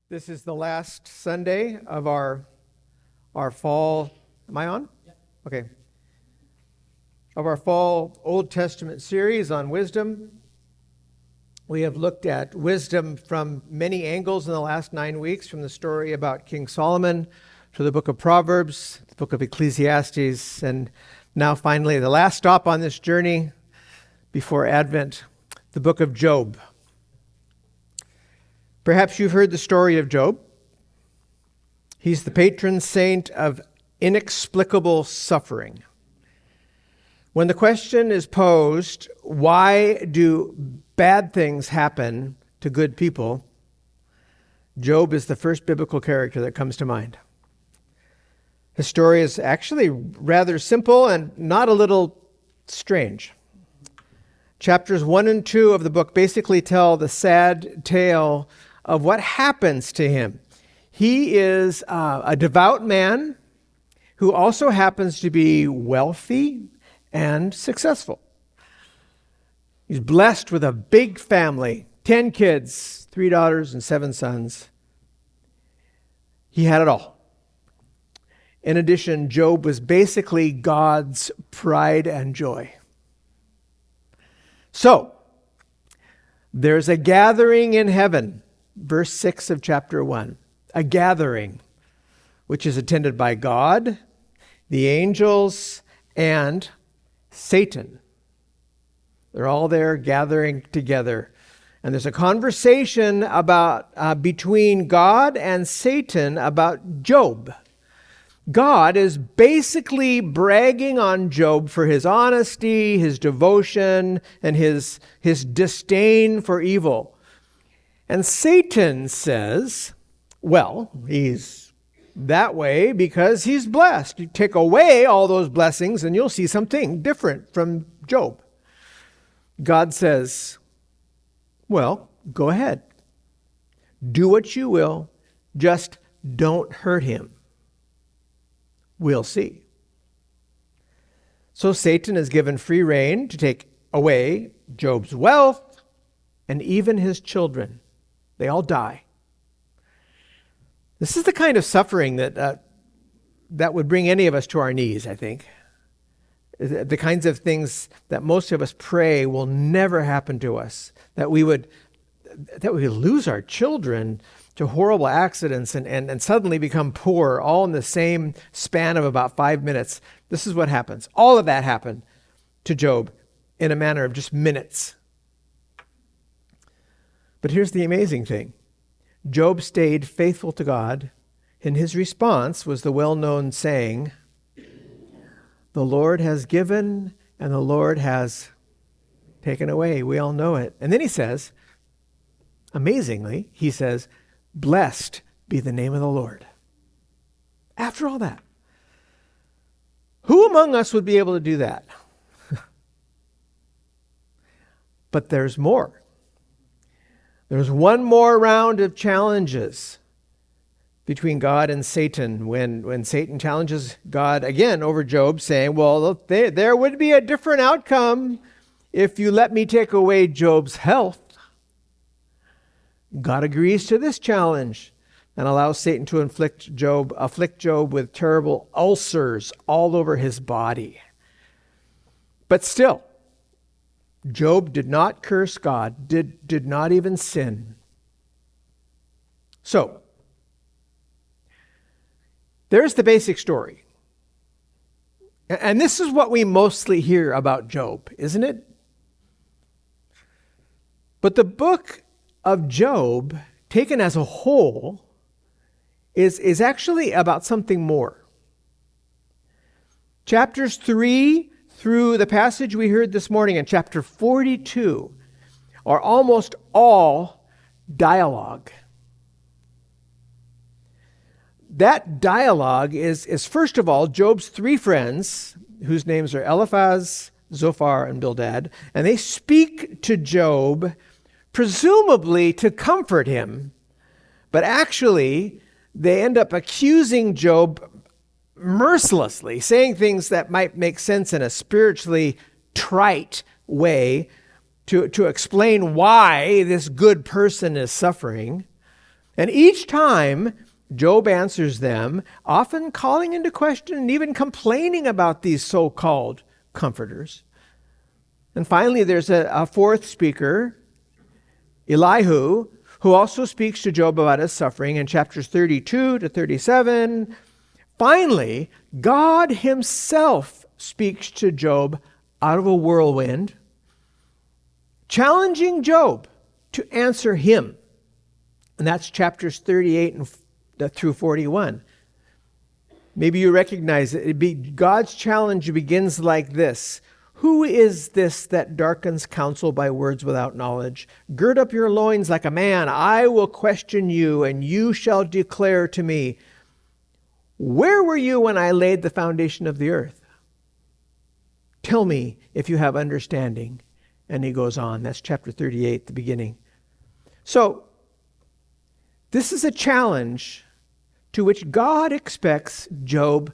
This is the last Sunday of our fall. Am I on? Yeah. Okay. Of our fall Old Testament series on wisdom. We have looked at wisdom from many angles in the last 9 weeks, from the story about King Solomon to the book of Proverbs, the book of Ecclesiastes, and now finally the last stop on this journey before Advent, the book of Job. Perhaps you've heard the story of Job. He's the patron saint of inexplicable suffering. When the question is posed, why do bad things happen to good people? Job is the first biblical character that comes to mind. His story is actually rather simple and not a little strange. Chapters 1 and 2 of the book basically tell the sad tale of what happens to him. He is a devout man who also happens to be wealthy and successful. He's blessed with a big family, 10 kids, 3 daughters and 7 sons. He had it all. In addition, Job was basically God's pride and joy. So, there's a gathering in heaven. Verse 6 of chapter 1, a gathering which is attended by God, the angels, and Satan. They're all there gathering together. And there's a conversation about between God and Satan about Job. God is basically bragging on Job for his honesty, his devotion, and his disdain for evil. And Satan says, well, he's that way because he's blessed. You take away all those blessings and you'll see something different from Job. God says, well, go ahead. Do what you will. Just don't hurt him. We'll see. So Satan is given free rein to take away Job's wealth and even his children. They all die. This is the kind of suffering that would bring any of us to our knees, I think. The kinds of things that most of us pray will never happen to us. That we would lose our children to horrible accidents and suddenly become poor, all in the same span of about 5 minutes. This is what happens. All of that happened to Job in a matter of just minutes. But here's the amazing thing. Job stayed faithful to God, and his response was the well-known saying, the Lord has given and the Lord has taken away. We all know it. And then he says, amazingly, he says, blessed be the name of the Lord. After all that, who among us would be able to do that? But there's more. There's one more round of challenges between God and Satan when Satan challenges God again over Job, saying, well, there would be a different outcome if you let me take away Job's health. God agrees to this challenge and allows Satan to afflict Job with terrible ulcers all over his body. But still, Job did not curse God, did not even sin. So, there's the basic story. And this is what we mostly hear about Job, isn't it? But the book of Job, taken as a whole, is actually about something more. Chapters 3 through the passage we heard this morning in chapter 42 are almost all dialogue. That dialogue is first of all, Job's 3 friends, whose names are Eliphaz, Zophar, and Bildad, and they speak to Job, presumably to comfort him, but actually they end up accusing Job mercilessly, saying things that might make sense in a spiritually trite way to explain why this good person is suffering. And each time, Job answers them, often calling into question and even complaining about these so-called comforters. And finally, there's a fourth speaker, Elihu, who also speaks to Job about his suffering in chapters 32 to 37. Finally, God himself speaks to Job out of a whirlwind, challenging Job to answer him. And that's chapters 38 through 41. Maybe you recognize it. God's challenge begins like this. Who is this that darkens counsel by words without knowledge? Gird up your loins like a man. I will question you, and you shall declare to me, where were you when I laid the foundation of the earth? Tell me if you have understanding. And he goes on. That's chapter 38, the beginning. So, this is a challenge to which God expects Job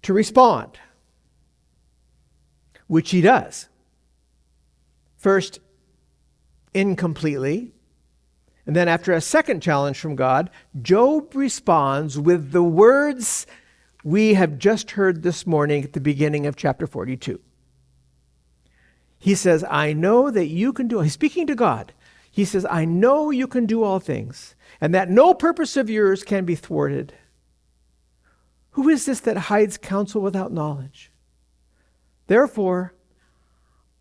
to respond, which he does. First, incompletely. And then after a second challenge from God, Job responds with the words we have just heard this morning at the beginning of chapter 42. He says, I know that you can do, he's speaking to God. He says, I know you can do all things, and that no purpose of yours can be thwarted. Who is this that hides counsel without knowledge? Therefore,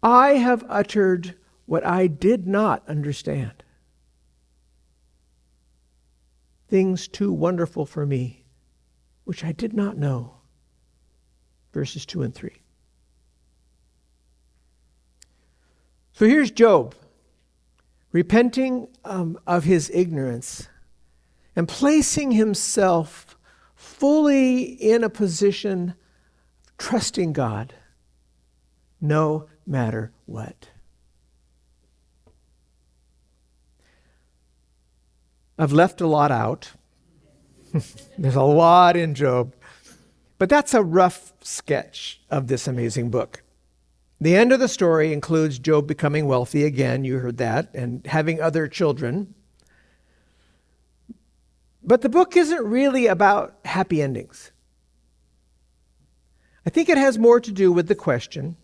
I have uttered what I did not understand. Things too wonderful for me, which I did not know. Verses 2 and 3. So here's Job, repenting of his ignorance and placing himself fully in a position of trusting God no matter what. I've left a lot out. There's a lot in Job. But that's a rough sketch of this amazing book. The end of the story includes Job becoming wealthy again, you heard that, and having other children. But the book isn't really about happy endings. I think it has more to do with the question,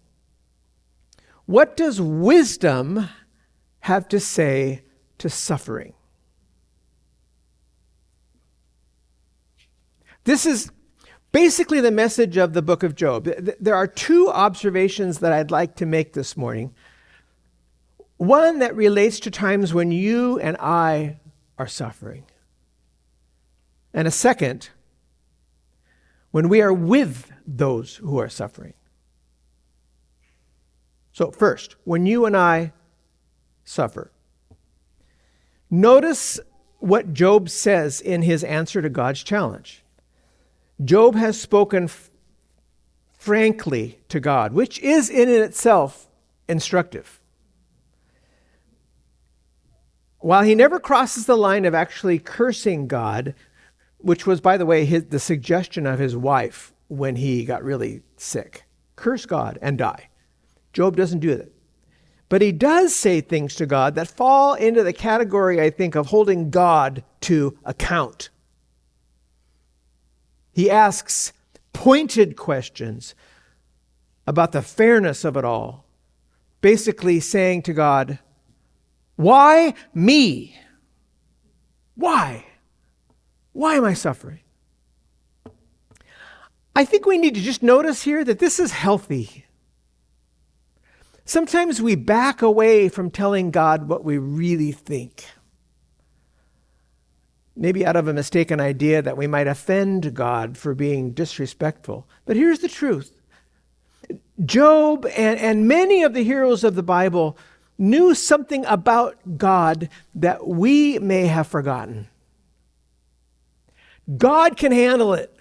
what does wisdom have to say to suffering? This is basically the message of the book of Job. There are two observations that I'd like to make this morning. One that relates to times when you and I are suffering. And a second, when we are with those who are suffering. So first, when you and I suffer. Notice what Job says in his answer to God's challenge. Job has spoken frankly to God, which is in itself instructive. While he never crosses the line of actually cursing God, which was, by the way, the suggestion of his wife when he got really sick. Curse God and die. Job doesn't do that. But he does say things to God that fall into the category, I think, of holding God to account. He asks pointed questions about the fairness of it all, basically saying to God, why me? Why? Why am I suffering? I think we need to just notice here that this is healthy. Sometimes we back away from telling God what we really think. Maybe out of a mistaken idea that we might offend God for being disrespectful. But here's the truth. Job and many of the heroes of the Bible knew something about God that we may have forgotten. God can handle it.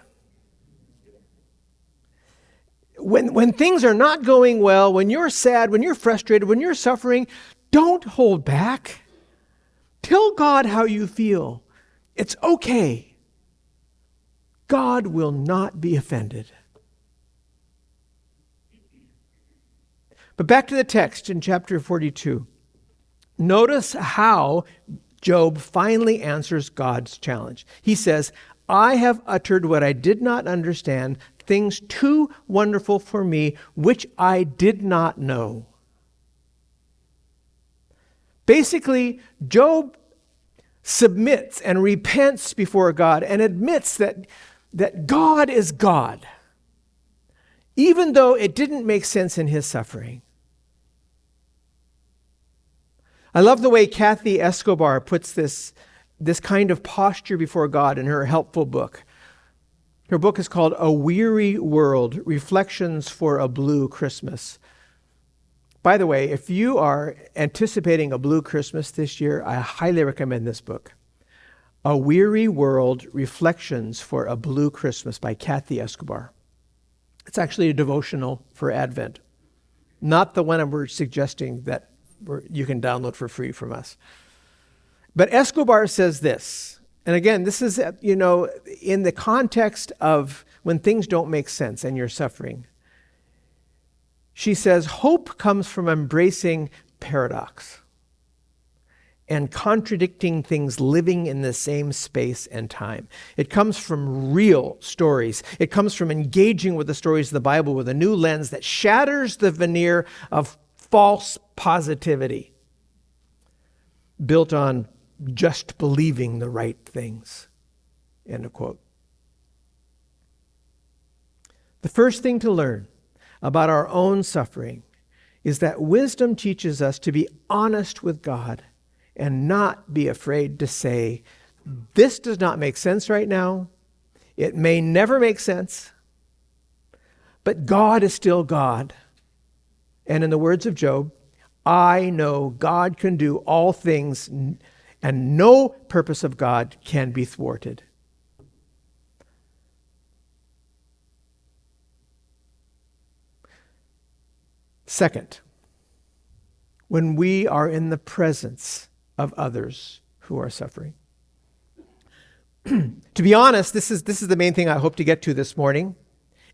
When things are not going well, when you're sad, when you're frustrated, when you're suffering, don't hold back. Tell God how you feel. It's okay. God will not be offended. But back to the text in chapter 42. Notice how Job finally answers God's challenge. He says, I have uttered what I did not understand, things too wonderful for me, which I did not know. Basically, Job submits and repents before God and admits that God is God, even though it didn't make sense in his suffering. I love the way Kathy Escobar puts this kind of posture before God in her helpful book. Her book is called A Weary World, Reflections for a Blue Christmas. By the way, if you are anticipating a blue Christmas this year, I highly recommend this book. A Weary World, Reflections for a Blue Christmas by Kathy Escobar. It's actually a devotional for Advent. Not the one we're suggesting that you can download for free from us. But Escobar says this, and again, this is, in the context of when things don't make sense and you're suffering. She says, hope comes from embracing paradox and contradicting things living in the same space and time. It comes from real stories. It comes from engaging with the stories of the Bible with a new lens that shatters the veneer of false positivity built on just believing the right things. End of quote. The first thing to learn about our own suffering is that wisdom teaches us to be honest with God and not be afraid to say, this does not make sense right now. It may never make sense, but God is still God. And in the words of Job, I know God can do all things and no purpose of God can be thwarted. Second, when we are in the presence of others who are suffering. To be honest, this is the main thing I hope to get to this morning.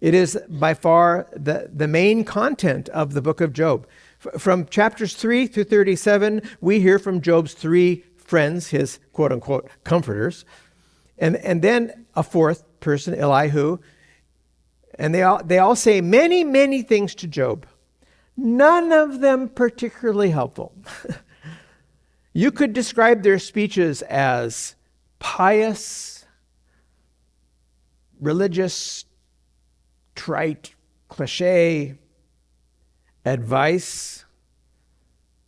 It is by far the main content of the book of Job. From chapters 3 through 37, we hear from Job's three friends, his quote-unquote comforters, and then a fourth person, Elihu, and they all say many, many things to Job. None of them particularly helpful. You could describe their speeches as pious, religious, trite, cliche, advice,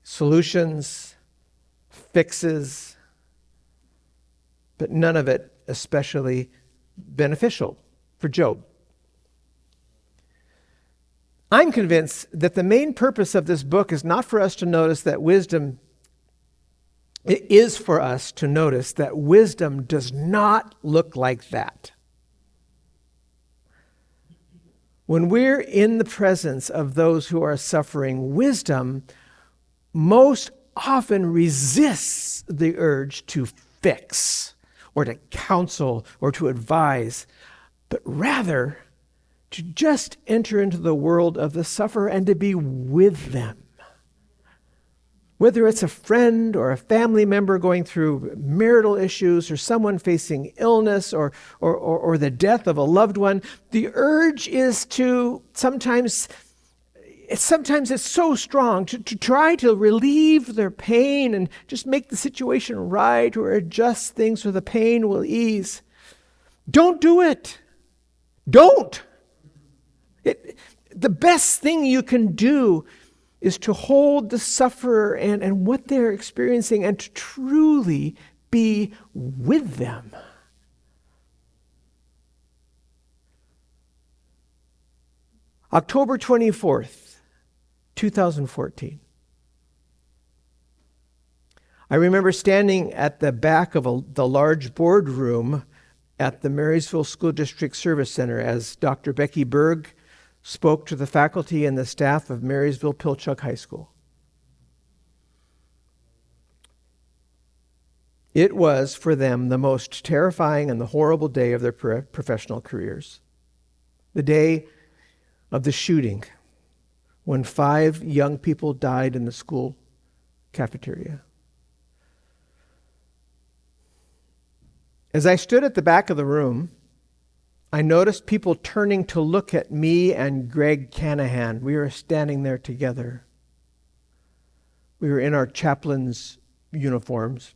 solutions, fixes, but none of it especially beneficial for Job. I'm convinced that the main purpose of this book is not for us to notice that wisdom, it is for us to notice that wisdom does not look like that. When we're in the presence of those who are suffering, wisdom most often resists the urge to fix or to counsel or to advise, but rather to just enter into the world of the sufferer and to be with them. Whether it's a friend or a family member going through marital issues or someone facing illness or the death of a loved one, the urge is to sometimes it's so strong to try to relieve their pain and just make the situation right or adjust things so the pain will ease. Don't do it. Don't. The best thing you can do is to hold the sufferer and what they're experiencing and to truly be with them. October 24th, 2014. I remember standing at the back of the large boardroom at the Marysville School District Service Center as Dr. Becky Berg spoke to the faculty and the staff of Marysville Pilchuck High School. It was, for them, the most terrifying and the horrible day of their professional careers. The day of the shooting, when 5 young people died in the school cafeteria. As I stood at the back of the room, I noticed people turning to look at me and Greg Canahan. We were standing there together. We were in our chaplain's uniforms.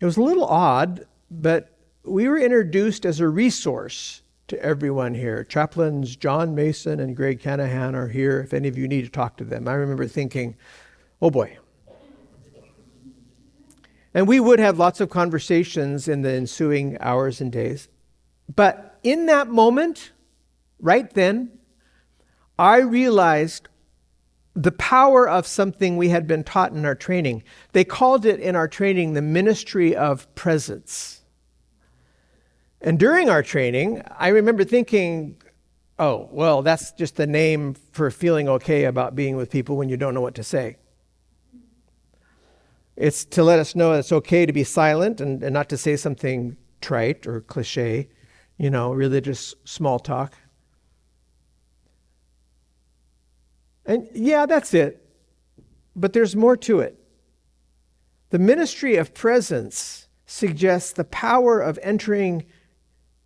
It was a little odd, but we were introduced as a resource to everyone here. Chaplains John Mason and Greg Canahan are here if any of you need to talk to them. I remember thinking, oh boy. And we would have lots of conversations in the ensuing hours and days. But in that moment, right then, I realized the power of something we had been taught in our training. They called it in our training the ministry of presence. And during our training, I remember thinking, oh, well, that's just the name for feeling okay about being with people when you don't know what to say. It's to let us know it's okay to be silent and not to say something trite or cliche, religious small talk. And yeah, that's it. But there's more to it. The ministry of presence suggests the power of entering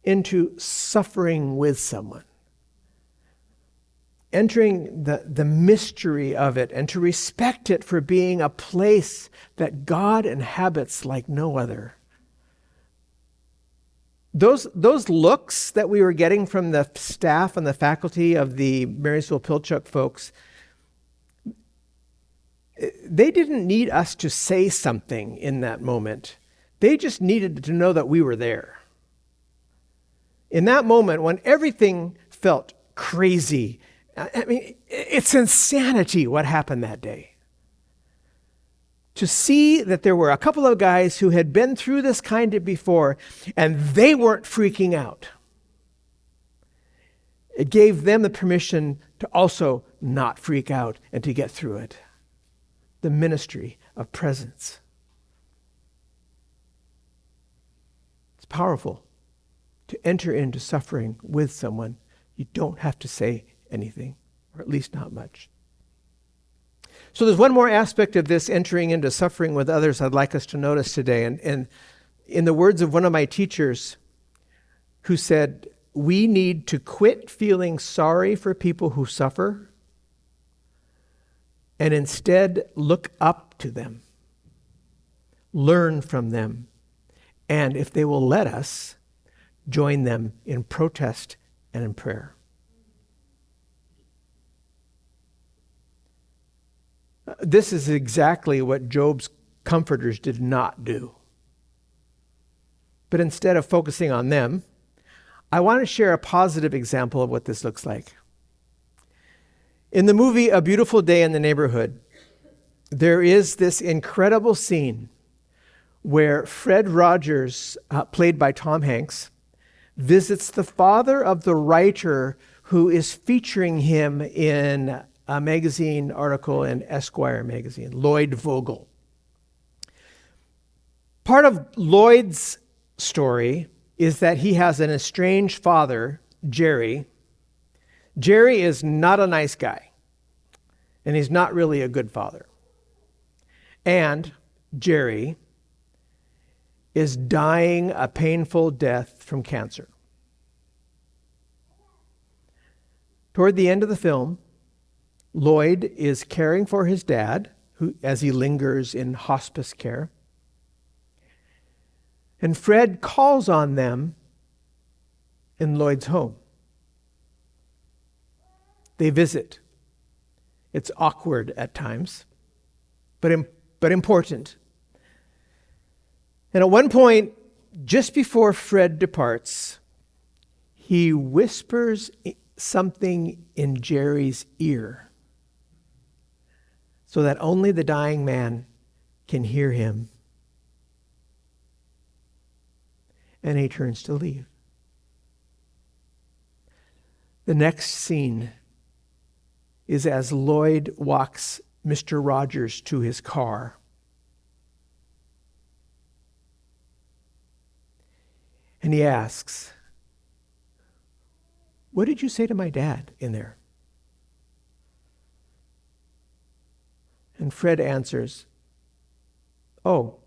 into suffering with someone. Entering the mystery of it and to respect it for being a place that God inhabits like no other. Those looks that we were getting from the staff and the faculty of the Marysville Pilchuck folks, they didn't need us to say something in that moment. They just needed to know that we were there. In that moment, when everything felt crazy, I mean, it's insanity what happened that day. To see that there were a couple of guys who had been through this kind of before, and they weren't freaking out. It gave them the permission to also not freak out and to get through it. The ministry of presence. It's powerful to enter into suffering with someone. You don't have to say anything, or at least not much. So there's one more aspect of this entering into suffering with others I'd like us to notice today. And in the words of one of my teachers who said, we need to quit feeling sorry for people who suffer and instead look up to them, learn from them, and if they will let us, join them in protest and in prayer. This is exactly what Job's comforters did not do. But instead of focusing on them, I want to share a positive example of what this looks like. In the movie A Beautiful Day in the Neighborhood, there is this incredible scene where Fred Rogers, played by Tom Hanks, visits the father of the writer who is featuring him in a magazine article in Esquire magazine, Lloyd Vogel. Part of Lloyd's story is that he has an estranged father, Jerry. Jerry is not a nice guy, and he's not really a good father. And Jerry is dying a painful death from cancer. Toward the end of the film, Lloyd is caring for his dad, as he lingers in hospice care. And Fred calls on them in Lloyd's home. They visit. It's awkward at times, but important. And at one point, just before Fred departs, he whispers something in Jerry's ear so that only the dying man can hear him. And he turns to leave. The next scene is as Lloyd walks Mr. Rogers to his car. And he asks, "What did you say to my dad in there?" And Fred answers, "Oh,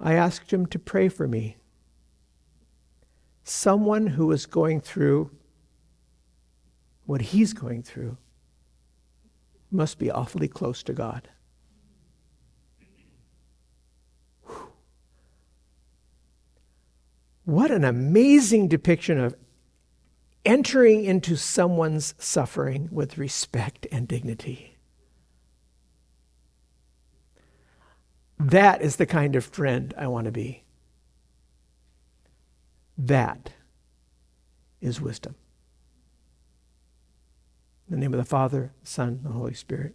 I asked him to pray for me. Someone who is going through what he's going through must be awfully close to God. What an amazing depiction of entering into someone's suffering with respect and dignity. That is the kind of friend I want to be. That is wisdom. In the name of the Father, Son, and the Holy Spirit.